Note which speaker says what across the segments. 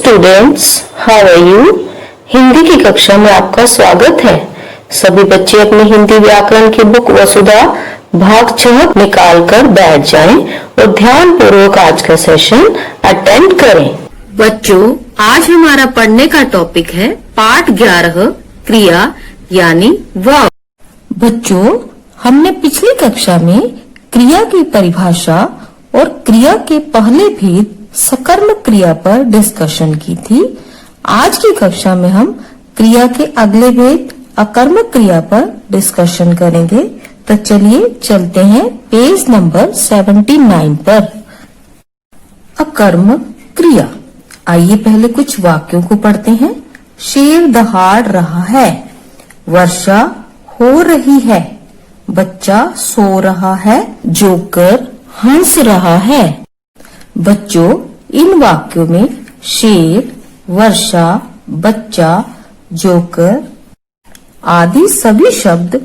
Speaker 1: Students, how are you. Hindi की कक्षा में आपका स्वागत है। सभी बच्चे अपनी हिंदी व्याकरण की बुक वसुधा भाग 6 निकाल कर बैठ जाएं और ध्यान पूर्वक आज का सेशन अटेंड करें। बच्चों, आज हमारा पढ़ने का टॉपिक है पाठ 11 क्रिया यानी वर्ब। बच्चों, हमने पिछली कक्षा में क्रिया की परिभाषा और क्रिया के पहले भेद सकर्मक क्रिया पर डिस्कशन की थी। आज की कक्षा में हम क्रिया के अगले भेद अकर्मक क्रिया पर डिस्कशन करेंगे। तो चलिए चलते हैं पेज नंबर 79 पर। अकर्मक क्रिया। आइए पहले कुछ वाक्यों को पढ़ते हैं। शेर दहाड़ रहा है, वर्षा हो रही है, बच्चा सो रहा है, जोकर हंस रहा है। बच्चों, इन वाक्यों में शेर, वर्षा, बच्चा, जोकर आदि सभी शब्द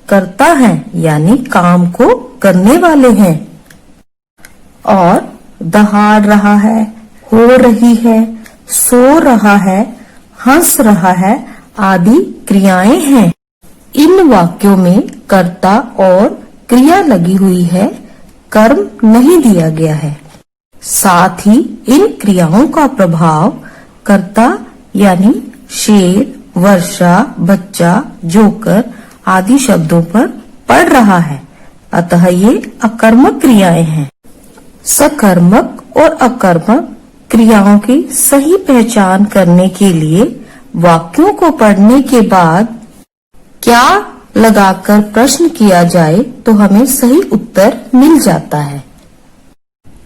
Speaker 1: कर्ता हैं, यानी काम को करने वाले हैं। और दहाड़ रहा है, हो रही है, सो रहा है, हंस रहा है आदि क्रियाएं हैं। इन वाक्यों में कर्ता और क्रिया लगी हुई है, कर्म नहीं दिया गया है। साथ ही इन क्रियाओं का प्रभाव कर्ता यानी शेर, वर्षा, बच्चा, जोकर आदि शब्दों पर पड़ रहा है, अतः ये अकर्मक क्रियाएं हैं। सकर्मक और अकर्मक क्रियाओं की सही पहचान करने के लिए वाक्यों को पढ़ने के बाद क्या लगाकर प्रश्न किया जाए तो हमें सही उत्तर मिल जाता है।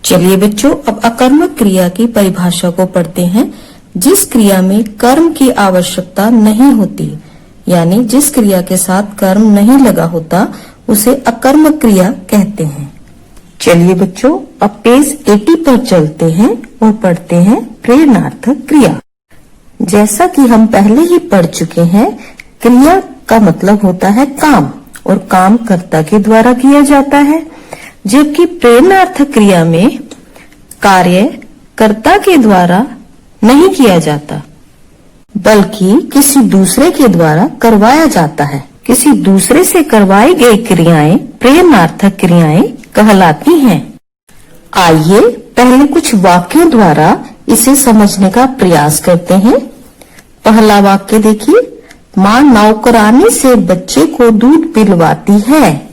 Speaker 1: चलिए बच्चों, अब अकर्मक क्रिया की परिभाषा को पढ़ते हैं। जिस क्रिया में कर्म की आवश्यकता नहीं होती, यानी जिस क्रिया के साथ कर्म नहीं लगा होता, उसे अकर्मक क्रिया कहते हैं। चलिए बच्चों, अब पेज 80 पर चलते हैं और पढ़ते हैं प्रेरणार्थक क्रिया। जैसा कि हम पहले ही पढ़ चुके हैं, क्रिया का मतलब होता है काम, और काम कर्ता के द्वारा किया जाता है, जबकि प्रेरणार्थक क्रिया में कार्य कर्ता के द्वारा नहीं किया जाता, बल्कि किसी दूसरे के द्वारा करवाया जाता है। किसी दूसरे से करवाई गई क्रियाएं प्रेरणार्थक क्रियाएं कहलाती हैं। आइए पहले कुछ वाक्यों द्वारा इसे समझने का प्रयास करते हैं। पहला वाक्य देखिए, माँ नौकरानी से बच्चे को दूध पिलवाती है।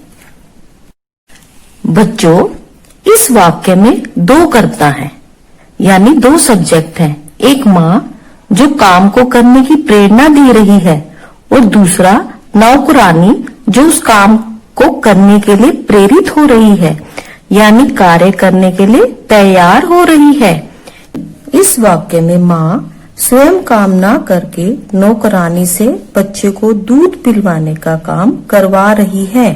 Speaker 1: बच्चों, इस वाक्य में दो कर्ता हैं, यानी दो सब्जेक्ट हैं। एक माँ जो काम को करने की प्रेरणा दे रही है, और दूसरा नौकरानी जो उस काम को करने के लिए प्रेरित हो रही है, यानी कार्य करने के लिए तैयार हो रही है। इस वाक्य में माँ स्वयं काम न करके नौकरानी से बच्चे को दूध पिलवाने का काम करवा रही है।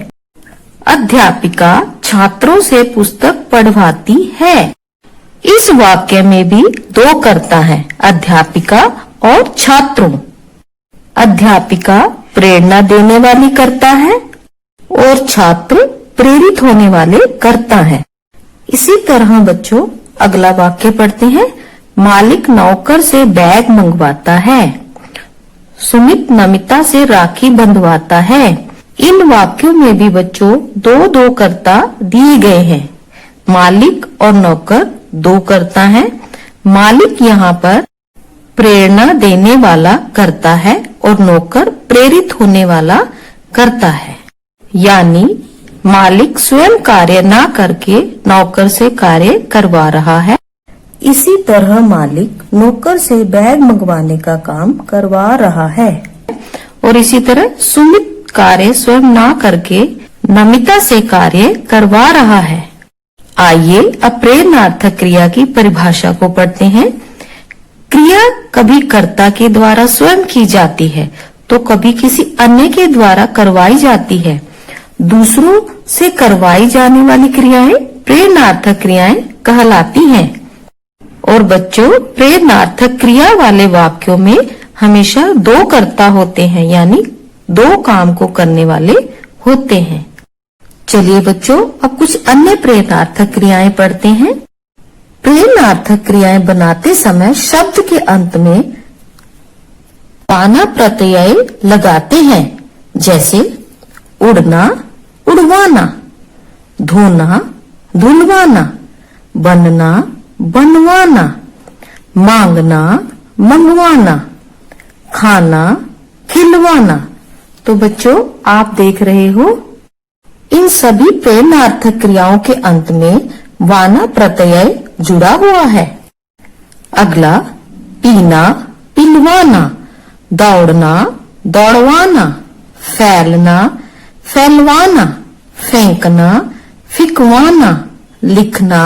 Speaker 1: अध्यापिका छात्रों से पुस्तक पढ़वाती है। इस वाक्य में भी दो कर्ता हैं, अध्यापिका और छात्रों। अध्यापिका प्रेरणा देने वाली कर्ता है और छात्र प्रेरित होने वाले कर्ता हैं। इसी तरह बच्चों, अगला वाक्य पढ़ते हैं। मालिक नौकर से बैग मंगवाता है, सुमित नमिता से राखी बंधवाता है। इन वाक्यों में भी बच्चों दो दो कर्ता दिए गए हैं। मालिक और नौकर दो कर्ता हैं। मालिक यहाँ पर प्रेरणा देने वाला कर्ता है और नौकर प्रेरित होने वाला कर्ता है, यानी मालिक स्वयं कार्य न करके नौकर से कार्य करवा रहा है। इसी तरह मालिक नौकर से बैग मंगवाने का काम करवा रहा है, और इसी तरह सुमित कार्य स्वयं न करके नमिता से कार्य करवा रहा है। आइए अब प्रेरणार्थक क्रिया की परिभाषा को पढ़ते हैं। क्रिया कभी कर्ता के द्वारा स्वयं की जाती है, तो कभी किसी अन्य के द्वारा करवाई जाती है। दूसरों से करवाई जाने वाली क्रियाएं प्रेरणार्थक क्रियाएं कहलाती हैं। और बच्चों, प्रेरणार्थक क्रिया वाले वाक्यों में हमेशा दो कर्ता होते हैं, यानी दो काम को करने वाले होते हैं। चलिए बच्चों, अब कुछ अन्य प्रेरणार्थक क्रियाएं पढ़ते हैं। प्रेरणार्थक क्रियाएं बनाते समय शब्द के अंत में वाना प्रत्यय लगाते हैं, जैसे उड़ना, उड़वाना, धोना, धुलवाना, बनना, बनवाना, मांगना, मंगवाना, खाना, खिलवाना। तो बच्चों, आप देख रहे हो इन सभी प्रेरणार्थक क्रियाओं के अंत में वाना प्रत्यय जुड़ा हुआ है। अगला, पीना, पिलवाना, दौड़ना, दौड़वाना, फैलना, फैलवाना, फेंकना, फिकवाना, लिखना,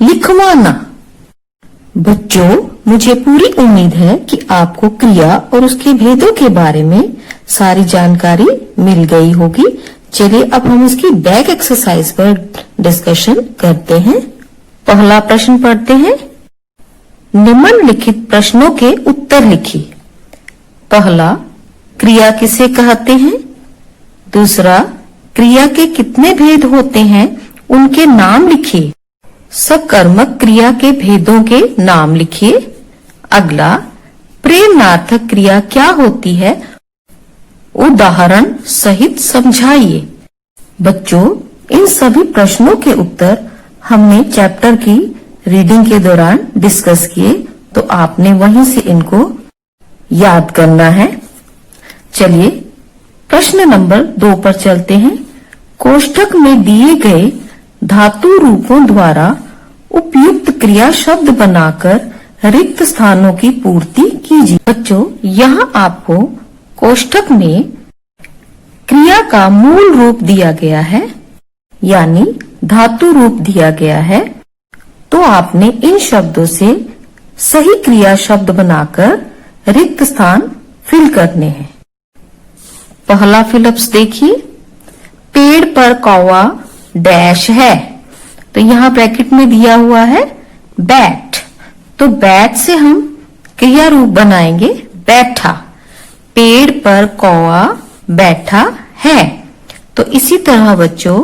Speaker 1: लिखवाना। बच्चों, मुझे पूरी उम्मीद है कि आपको क्रिया और उसके भेदों के बारे में सारी जानकारी मिल गई होगी। चलिए अब हम इसकी बैक एक्सरसाइज पर डिस्कशन करते हैं। पहला प्रश्न पढ़ते हैं। निम्नलिखित प्रश्नों के उत्तर लिखिए। पहला, क्रिया किसे कहते हैं? दूसरा, क्रिया के कितने भेद होते हैं, उनके नाम लिखिए। सकर्मक क्रिया के भेदों के नाम लिखिए। अगला, प्रेरणार्थक क्रिया क्या होती है, उदाहरण सहित समझाइए। बच्चों, इन सभी प्रश्नों के उत्तर हमने चैप्टर की रीडिंग के दौरान डिस्कस किए, तो आपने वहीं से इनको याद करना है। चलिए प्रश्न नंबर 2 पर चलते हैं। कोष्ठक में दिए गए धातु रूपों द्वारा उपयुक्त क्रिया शब्द बनाकर रिक्त स्थानों की पूर्ति कीजिए। बच्चों, यहाँ आपको कोष्ठक में क्रिया का मूल रूप दिया गया है, यानी धातु रूप दिया गया है, तो आपने इन शब्दों से सही क्रिया शब्द बनाकर रिक्त स्थान फिल करने हैं। पहला फिलअप्स देखिए। पेड़ पर कौवा डैश है, तो यहाँ ब्रैकेट में दिया हुआ है बैट, तो बैट से हम क्रिया रूप बनाएंगे बैठा। पेड़ पर कौवा बैठा है। तो इसी तरह बच्चों,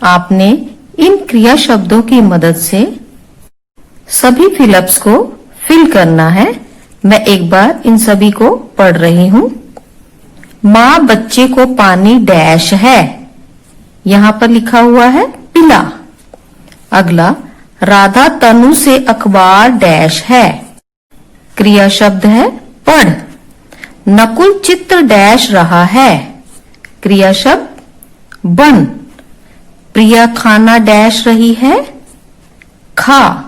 Speaker 1: आपने इन क्रिया शब्दों की मदद से सभी फिलअप्स को फिल करना है। मैं एक बार इन सभी को पढ़ रही हूँ। माँ बच्चे को पानी डैश है, यहाँ पर लिखा हुआ है पिला। अगला, राधा तनु से अखबार डैश है, क्रिया शब्द है पढ़। नकुल चित्र डैश रहा है, क्रिया शब्द बन। प्रिया खाना डैश रही है, खा।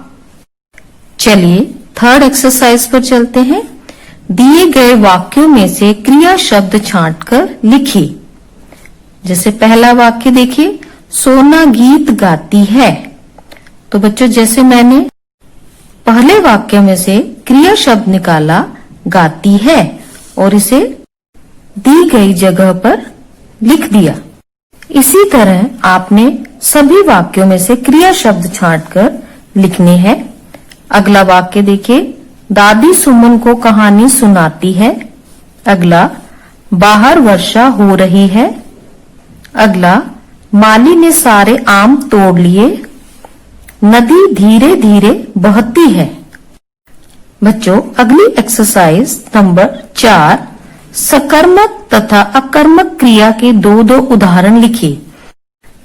Speaker 1: चलिए थर्ड एक्सरसाइज पर चलते हैं। दिए गए वाक्यों में से क्रिया शब्द छांटकर लिखिए। जैसे पहला वाक्य देखिए, सोना गीत गाती है। तो बच्चों, जैसे मैंने पहले वाक्य में से क्रिया शब्द निकाला गाती है और इसे दी गई जगह पर लिख दिया, इसी तरह आपने सभी वाक्यों में से क्रिया शब्द छांटकर लिखने हैं। अगला वाक्य देखिए, दादी सुमन को कहानी सुनाती है। अगला, बाहर वर्षा हो रही है। अगला, माली ने सारे आम तोड़ लिए। नदी धीरे धीरे बहती है। बच्चों, अगली एक्सरसाइज नंबर 4, सकर्मक तथा अकर्मक क्रिया के 2 उदाहरण लिखिए।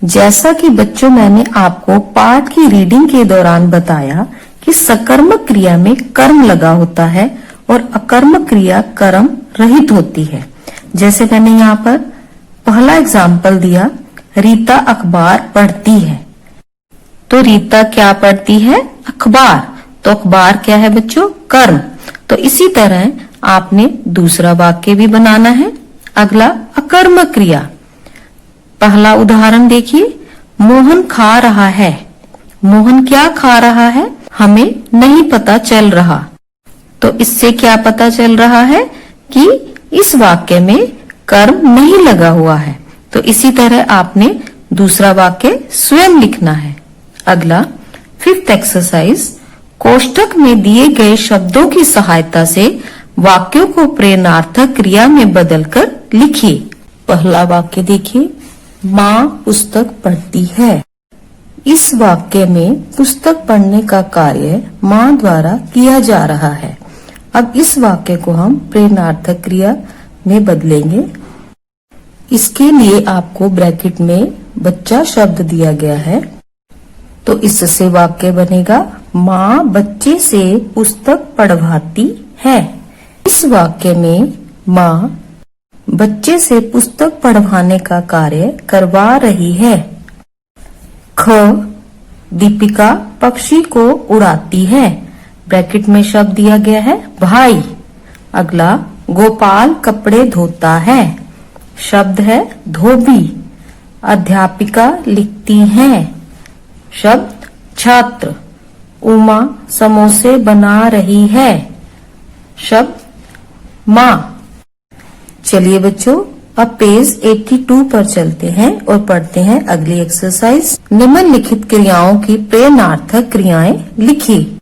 Speaker 1: जैसा कि बच्चों मैंने आपको पाठ की रीडिंग के दौरान बताया कि सकर्मक क्रिया में कर्म लगा होता है और अकर्मक क्रिया कर्म रहित होती है। जैसे मैंने यहाँ पर पहला एग्जाम्पल दिया, रीता अखबार पढ़ती है। तो रीता क्या पढ़ती है? अखबार। तो अखबार क्या है बच्चों? कर्म। तो इसी तरह आपने दूसरा वाक्य भी बनाना है। अगला, अकर्मक क्रिया। पहला उदाहरण देखिए, मोहन खा रहा है। मोहन क्या खा रहा है? हमें नहीं पता चल रहा। तो इससे क्या पता चल रहा है कि इस वाक्य में कर्म नहीं लगा हुआ है। तो इसी तरह आपने दूसरा वाक्य स्वयं लिखना है। अगला, फिफ्थ एक्सरसाइज, कोष्ठक में दिए गए शब्दों की सहायता से वाक्यों को प्रेरणार्थक क्रिया में बदलकर लिखिए। पहला वाक्य देखिए, माँ पुस्तक पढ़ती है। इस वाक्य में पुस्तक पढ़ने का कार्य माँ द्वारा किया जा रहा है। अब इस वाक्य को हम प्रेरणार्थक क्रिया में बदलेंगे। इसके लिए आपको ब्रैकेट में बच्चा शब्द दिया गया है, तो इससे वाक्य बनेगा माँ बच्चे से पुस्तक पढ़वाती है। इस वाक्य में माँ बच्चे से पुस्तक पढ़वाने का कार्य करवा रही है। ख, दीपिका पक्षी को उड़ाती है। ब्रैकेट में शब्द दिया गया है भाई। अगला, गोपाल कपड़े धोता है। शब्द है धोबी। अध्यापिका लिखती है। शब्द छात्र। उमा समोसे बना रही है। शब्द माँ। चलिए बच्चों, अब पेज 82 पर चलते हैं और पढ़ते हैं अगली एक्सरसाइज। निम्नलिखित क्रियाओं की प्रेरणार्थक क्रियाएं लिखिए।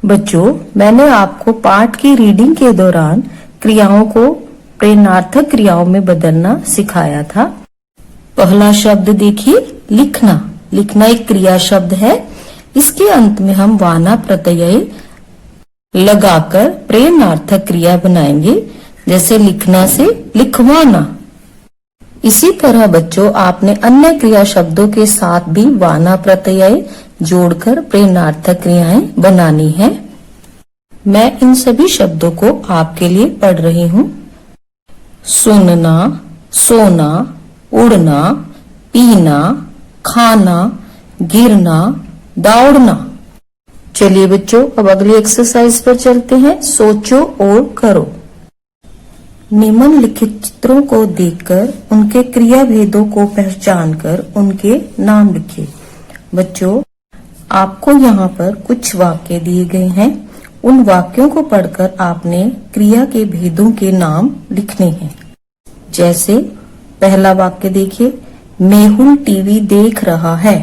Speaker 1: बच्चों, मैंने आपको पाठ की रीडिंग के दौरान क्रियाओं को प्रेरणार्थक क्रियाओं में बदलना सिखाया था। पहला शब्द देखिए, लिखना। लिखना एक क्रिया शब्द है। इसके अंत में हम वाना प्रत्यय लगाकर प्रेरणार्थक क्रिया बनाएंगे, जैसे लिखना से लिखवाना। इसी तरह बच्चों, आपने अन्य क्रिया शब्दों के साथ भी वाना प्रत्यय जोड़कर प्रेरणार्थक क्रियाएं बनानी है। मैं इन सभी शब्दों को आपके लिए पढ़ रही हूँ। सुनना, सोना, उड़ना, पीना, खाना, गिरना, दौड़ना। चलिए बच्चों, अब अगली एक्सरसाइज पर चलते हैं। सोचो और करो। निम्नलिखित चित्रों को देखकर उनके क्रिया भेदों को पहचानकर उनके नाम लिखिए। बच्चों, आपको यहाँ पर कुछ वाक्य दिए गए हैं। उन वाक्यों को पढ़कर आपने क्रिया के भेदों के नाम लिखने हैं। जैसे पहला वाक्य देखिए, मेहुल टीवी देख रहा है।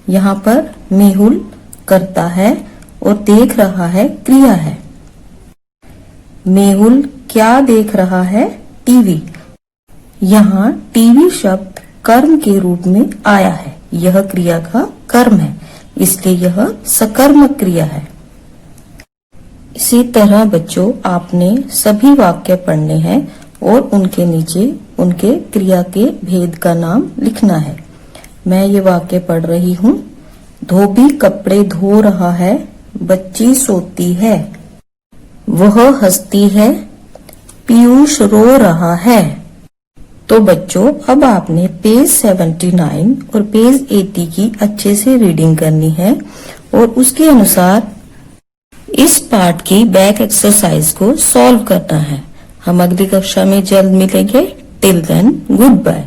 Speaker 1: यहाँ पर मेहुल करता है और देख रहा है क्रिया है। मेहुल क्या देख रहा है? टीवी। यहाँ टीवी शब्द कर्म के रूप में आया है। यह क्रिया का कर्म है, इसलिए यह सकर्मक क्रिया है। इसी तरह बच्चों, आपने सभी वाक्य पढ़ने हैं और उनके नीचे उनके क्रिया के भेद का नाम लिखना है। मैं ये वाक्य पढ़ रही हूँ। धोबी कपड़े धो रहा है। बच्ची सोती है। वह हंसती है। पीयूष रो रहा है। तो बच्चों, अब आपने पेज 79 और पेज 80 की अच्छे से रीडिंग करनी है और उसके अनुसार इस पाठ की बैक एक्सरसाइज को सॉल्व करना है। हम अगली कक्षा में जल्द मिलेंगे। Till then, good bye.